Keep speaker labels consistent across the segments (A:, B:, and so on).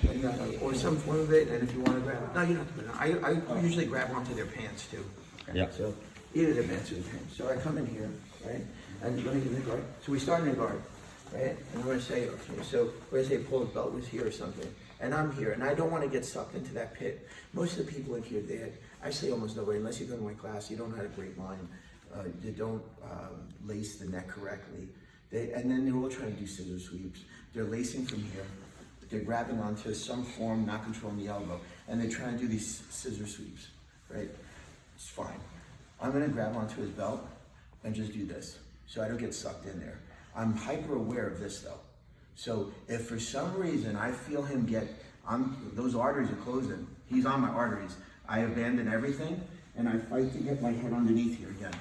A: And, or some form of it, and if you want to grab, no, you don't have to put it on. I usually grab onto their pants too.
B: Yeah.
A: So either their pants or their pants. So I come in here, right? And let me give the guard. So we start in the guard, right? And we're gonna say, okay, so we're gonna say Paul's belt was here or something. And I'm here, and I don't want to get sucked into that pit. Most of the people in here, actually almost nobody, unless you go to my class, you don't know how to grapevine, you don't lace the neck correctly. And then they're all trying to do scissor sweeps. They're lacing from here. They're grabbing onto some form, not controlling the elbow, and they're trying to do these scissor sweeps, right? It's fine. I'm gonna grab onto his belt and just do this, so I don't get sucked in there. I'm hyper aware of this though. So if for some reason I feel him those arteries are closing, he's on my arteries, I abandon everything and I fight to get my head underneath here again.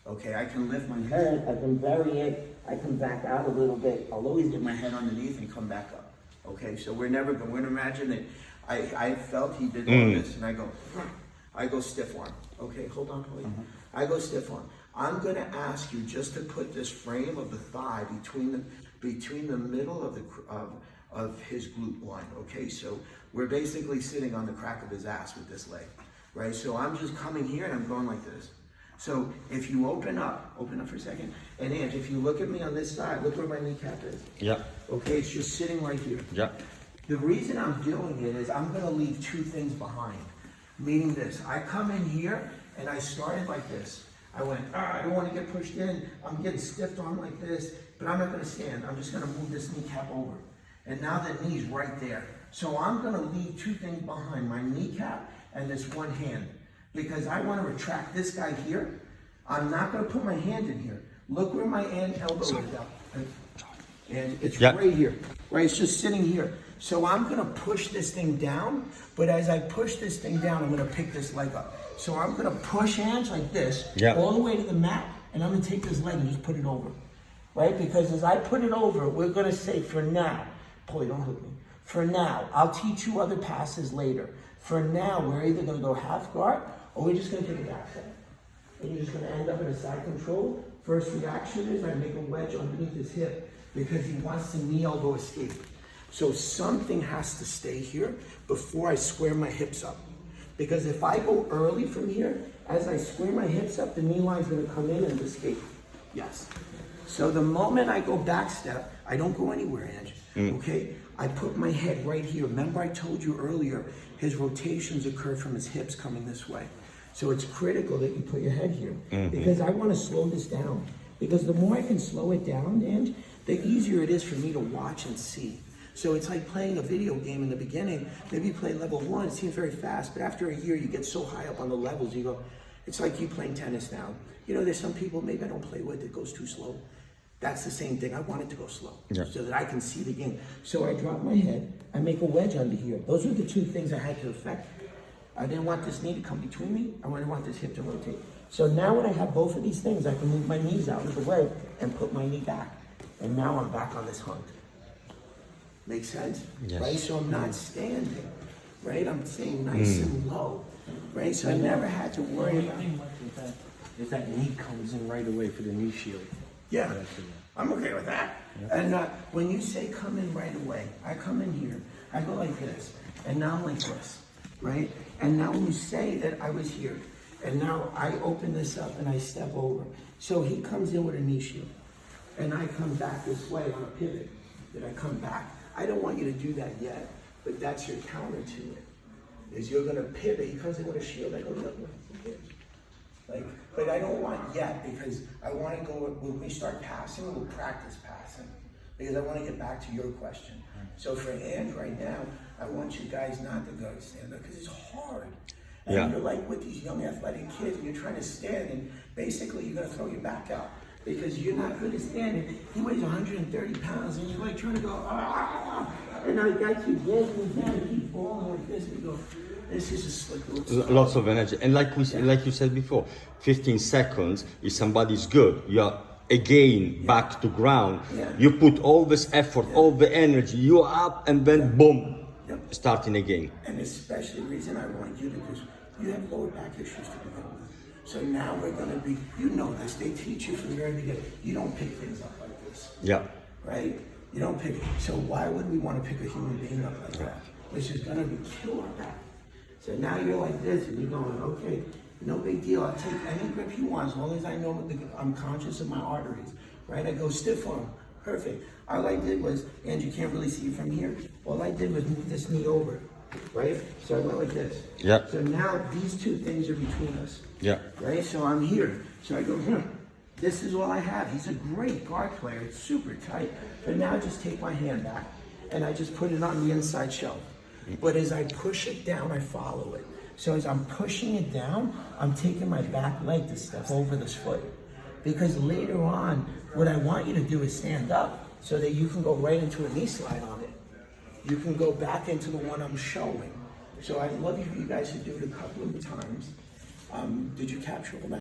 A: Okay, I can lift my head, I can vary it, I can back out a little bit. I'll always get my head underneath and come back up. Okay, so we're gonna imagine that I felt he did all this and I go stiff arm. Okay, hold on, please. I go stiff arm. I'm gonna ask you just to put this frame of the thigh between the middle of his glute line. Okay, so we're basically sitting on the crack of his ass with this leg, right? So I'm just coming here and I'm going like this. So if you open up for a second, and Ange, if you look at me on this side, look where my kneecap is.
B: Yeah.
A: Okay, it's just sitting right here.
B: Yeah.
A: The reason I'm doing it is I'm gonna leave two things behind. Meaning this, I come in here and I started like this. I went, I don't want to get pushed in. I'm getting stiffed on like this, but I'm not gonna stand. I'm just gonna move this kneecap over. And now the knee's right there. So I'm gonna leave two things behind, my kneecap and this one hand. Because I want to retract this guy here. I'm not going to put my hand in here. Look where my elbow is out. And it's right here, right? It's just sitting here. So I'm going to push this thing down, but as I push this thing down, I'm going to pick this leg up. So I'm going to push hands like this, all the way to the mat, and I'm going to take this leg and just put it over, right? Because as I put it over, we're going to say for now, Paulie, don't hook me. For now, I'll teach you other passes later. For now, we're either going to go half guard, or we're just going to take a back step. And you're just going to end up in a side control. First reaction is I make a wedge underneath his hip because he wants the knee elbow escape. So something has to stay here before I square my hips up. Because if I go early from here, as I square my hips up, the knee line's going to come in and escape. Yes. So the moment I go back step, I don't go anywhere, Ange. Okay? I put my head right here. Remember I told you earlier, his rotations occur from his hips coming this way. So it's critical that you put your head here. Because I want to slow this down. Because the more I can slow it down, Ange, the easier it is for me to watch and see. So it's like playing a video game in the beginning. Maybe you play level 1, it seems very fast, but after a year you get so high up on the levels, you go, it's like you playing tennis now. You know, there's some people maybe I don't play with, it goes too slow. That's the same thing. I want it to go slow so that I can see the game. So I drop my head, I make a wedge under here. Those are the two things I had to affect. I didn't want this knee to come between me. I didn't want this hip to rotate. So now when I have both of these things, I can move my knees out of the way and put my knee back. And now I'm back on this hunt. Make sense?
B: Yes.
A: Right? So I'm not standing, right? I'm staying nice and low, right? So I never had to worry about it.
C: If that knee comes in right away for the knee shield.
A: Yeah, I'm okay with that. And when you say come in right away, I come in here, I go like this, and now I'm like this, right? And now when you say that I was here, and now I open this up and I step over. So he comes in with a knee shield, and I come back this way on a pivot, that I come back. I don't want you to do that yet, but that's your counter to it, is you're gonna pivot. He comes in with a shield, I go the other way. Like, but I don't want yet because I want to go, when we start passing, we'll practice passing. Because I want to get back to your question. So for Ange right now, I want you guys not to go stand up because it's hard. And you're like with these young athletic kids and you're trying to stand and basically you're going to throw your back out because you're not good at standing. He weighs 130 pounds and you're like trying to go, and now you got you getting down and keep falling like this and you go, this is just like
B: Lots of energy. And like you said before, 15 seconds, if somebody's good, you're again back to ground. You put all this effort, all the energy, you're up and then boom, starting again.
A: And especially the reason I want you to do, you have lower back issues to begin with. So now we're gonna be, you know this, they teach you from the very beginning, you don't pick things up like this.
B: Yeah.
A: Right? You don't pick, so why would we want to pick a human being up like that? which is gonna be killer back. So now you're like this, and you're going, okay, no big deal. I'll take any grip you want, as long as I know I'm conscious of my arteries, right? I go stiff arm, perfect. All I did was, and you can't really see it from here, all I did was move this knee over, right? So I went like this.
B: Yeah.
A: So now these two things are between us.
B: Yeah.
A: Right? So I'm here. So I go, this is all I have. He's a great guard player. It's super tight. But now I just take my hand back and I just put it on the inside shelf. But as I push it down, I follow it. So as I'm pushing it down, I'm taking my back leg to step over this foot. Because later on, what I want you to do is stand up so that you can go right into a knee slide on it. You can go back into the one I'm showing. So I'd love for you guys to do it a couple of times. Did you capture all that?